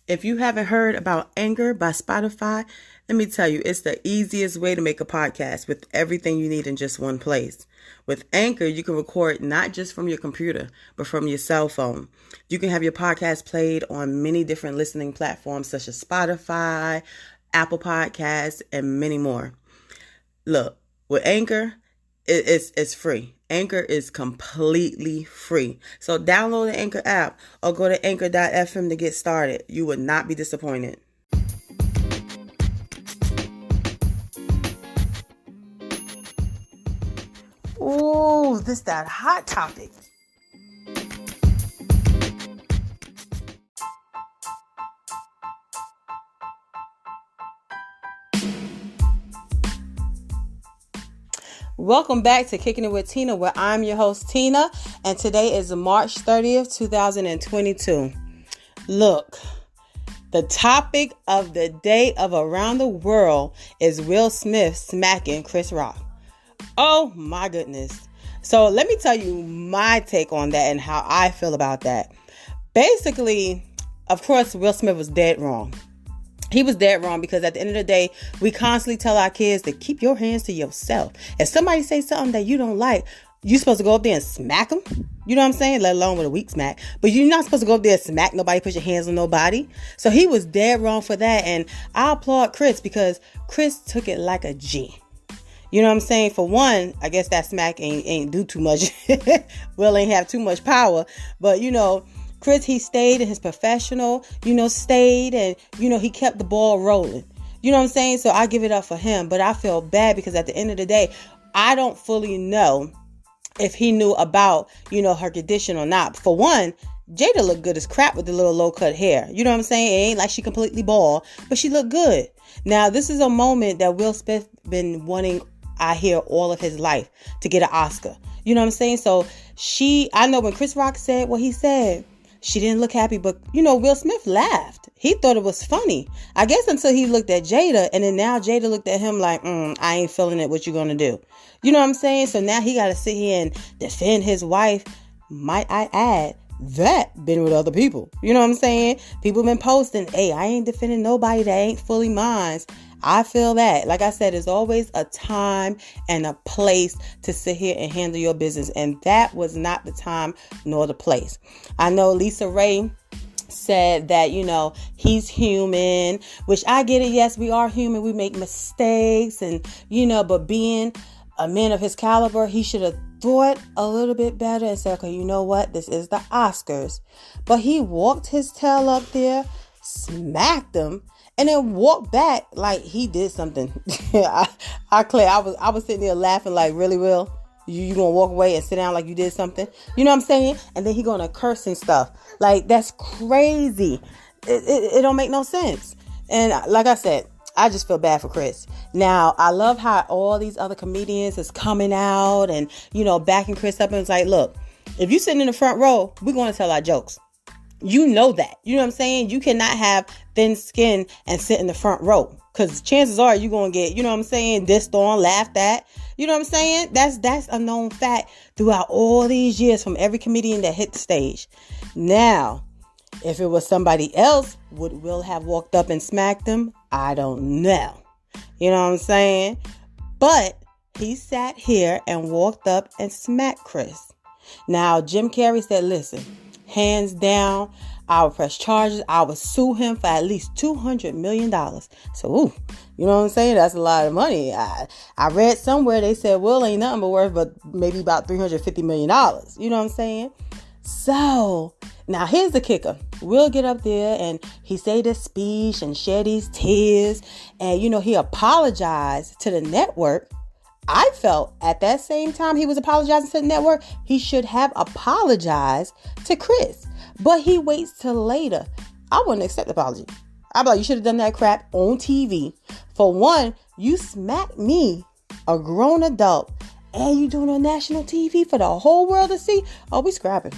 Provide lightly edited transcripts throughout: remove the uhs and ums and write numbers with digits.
If you haven't heard about Anchor by Spotify, let me tell you, it's the easiest way to make a podcast with everything you need in just one place. With Anchor, you can record not just from your computer, but from your cell phone. You can have your podcast played on many different listening platforms such as Spotify, Apple Podcasts, and many more. Look, with Anchor, it's free. Anchor is completely free. So download the Anchor app or go to anchor.fm to get started. You would not be disappointed. Ooh, this that hot topic. Welcome back to Kicking It with Tina, where I'm your host, Tina, and today is March 30th, 2022. Look, the topic of the day of around the world is Will Smith smacking Chris Rock. Oh my goodness. So let me tell you my take on that and how I feel about that. Basically, of course, Will Smith was dead wrong. He was dead wrong because at the end of the day, we constantly tell our kids to keep your hands to yourself. If somebody says something that you don't like, you're supposed to go up there and smack them. You know what I'm saying? Let alone with a weak smack. But you're not supposed to go up there and smack nobody, put your hands on nobody. So he was dead wrong for that. And I applaud Chris because Chris took it like a G. You know what I'm saying? For one, I guess that smack ain't do too much. Will ain't have too much power. But, Chris, he stayed in his professional, stayed and, he kept the ball rolling. You know what I'm saying? So I give it up for him. But I feel bad because at the end of the day, I don't fully know if he knew about, her condition or not. For one, Jada looked good as crap with the little low cut hair. You know what I'm saying? It ain't like she completely bald, but she looked good. Now, this is a moment that Will Smith been wanting, I hear, all of his life to get an Oscar. You know what I'm saying? So I know when Chris Rock said what he said, she didn't look happy, but, Will Smith laughed. He thought it was funny. I guess until he looked at Jada, and then now Jada looked at him like, I ain't feeling it. What you gonna do? You know what I'm saying? So now he got to sit here and defend his wife. Might I add, that been with other people. You know what I'm saying? People been posting, hey, I ain't defending nobody that ain't fully mine. I feel that. Like I said, there's always a time and a place to sit here and handle your business. And that was not the time nor the place. I know Lisa Ray said that, he's human, which I get it. Yes, we are human. We make mistakes and, but being a man of his caliber, he should have thought a little bit better and said, okay, you know what? This is the Oscars. But he walked his tail up there, smacked them, and then walked back like he did something. I was sitting there laughing like, really, Will? You gonna walk away and sit down like you did something? You know what I'm saying? And then he gonna curse and stuff. Like, that's crazy. It don't make no sense. And like I said, I just feel bad for Chris. Now, I love how all these other comedians is coming out and, backing Chris up. And it's like, look, if you sitting in the front row, we're going to tell our jokes. You know that. You know what I'm saying? You cannot have thin skin and sit in the front row. Because chances are you're going to get, dissed on, laughed at. You know what I'm saying? That's a known fact throughout all these years from every comedian that hit the stage. Now, if it was somebody else, would Will have walked up and smacked him? I don't know. You know what I'm saying? But he sat here and walked up and smacked Chris. Now, Jim Carrey said, listen, hands down, I would press charges. I would sue him for at least $200 million. So, you know what I'm saying? That's a lot of money. I read somewhere they said Will ain't nothing but worth but maybe about $350 million. You know what I'm saying? So, now here's the kicker. Will get up there and he say this speech and share these tears. And, he apologized to the network. I felt at that same time he was apologizing to the network, he should have apologized to Chris. But he waits till later. I wouldn't accept the apology. I'd be like, you should have done that crap on TV. For one, you smacked me, a grown adult, and you doing it on national TV for the whole world to see. Oh, we scrapping.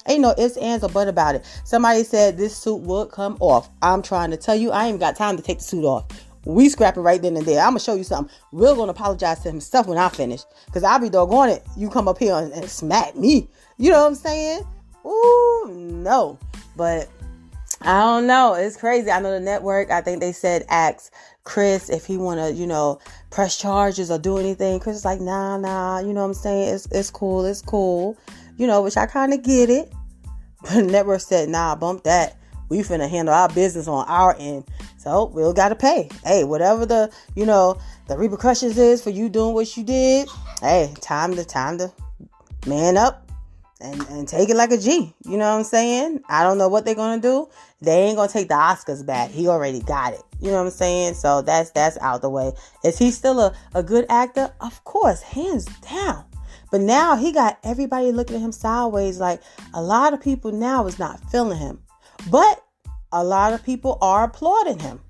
Ain't no ifs, ands, or but about it. Somebody said this suit would come off. I'm trying to tell you, I ain't even got time to take the suit off. We scrap it right then and there. I'm going to show you something. Will going to apologize to himself when I finish. Because I'll be doggone it. You come up here and smack me. You know what I'm saying? Ooh, no. But I don't know. It's crazy. I know the network, I think they said ask Chris if he want to, press charges or do anything. Chris is like, nah. You know what I'm saying? It's cool. It's cool. Which I kind of get it. But the network said, nah, bump that. We finna handle our business on our end. So we'll got to pay. Hey, whatever the repercussions is for you doing what you did. Hey, time to man up. And take it like a G. You know what I'm saying? I don't know what they're going to do. They ain't going to take the Oscars back. He already got it. You know what I'm saying? So that's out the way. Is he still a good actor? Of course, hands down. But now he got everybody looking at him sideways. Like, a lot of people now is not feeling him. But a lot of people are applauding him.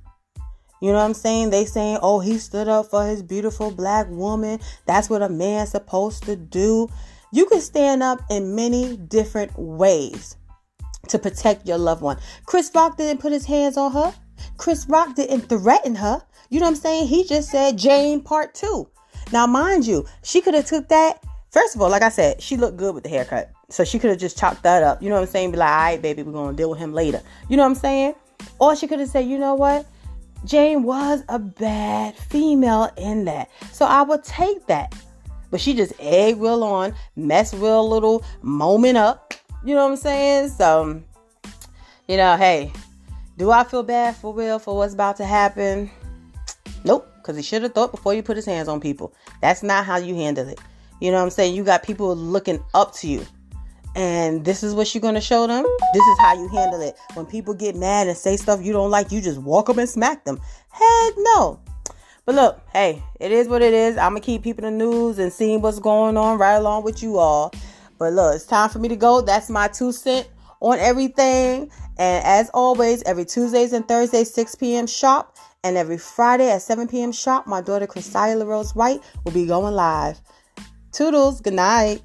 You know what I'm saying? They saying, oh, he stood up for his beautiful black woman. That's what a man's supposed to do. You can stand up in many different ways to protect your loved one. Chris Rock didn't put his hands on her. Chris Rock didn't threaten her. You know what I'm saying? He just said Jane part 2. Now, mind you, she could have took that. First of all, like I said, she looked good with the haircut. So she could have just chopped that up. You know what I'm saying? Be like, all right, baby, we're going to deal with him later. You know what I'm saying? Or she could have said, you know what? Jane was a bad female in that. So I would take that. But she just egg Will on, mess Will little moment up. You know what I'm saying? So, hey, do I feel bad for Will for what's about to happen? Nope, because he should have thought before you put his hands on people. That's not how you handle it. You know what I'm saying? You got people looking up to you. And this is what you're going to show them? This is how you handle it. When people get mad and say stuff you don't like, you just walk up and smack them. Heck no. But look, hey, it is what it is. I'm going to keep peeping the news and seeing what's going on right along with you all. But look, it's time for me to go. That's my 2 cents on everything. And as always, every Tuesdays and Thursdays, 6 p.m. sharp. And every Friday at 7 p.m. sharp, my daughter, Christia LaRose White, will be going live. Toodles. Good night.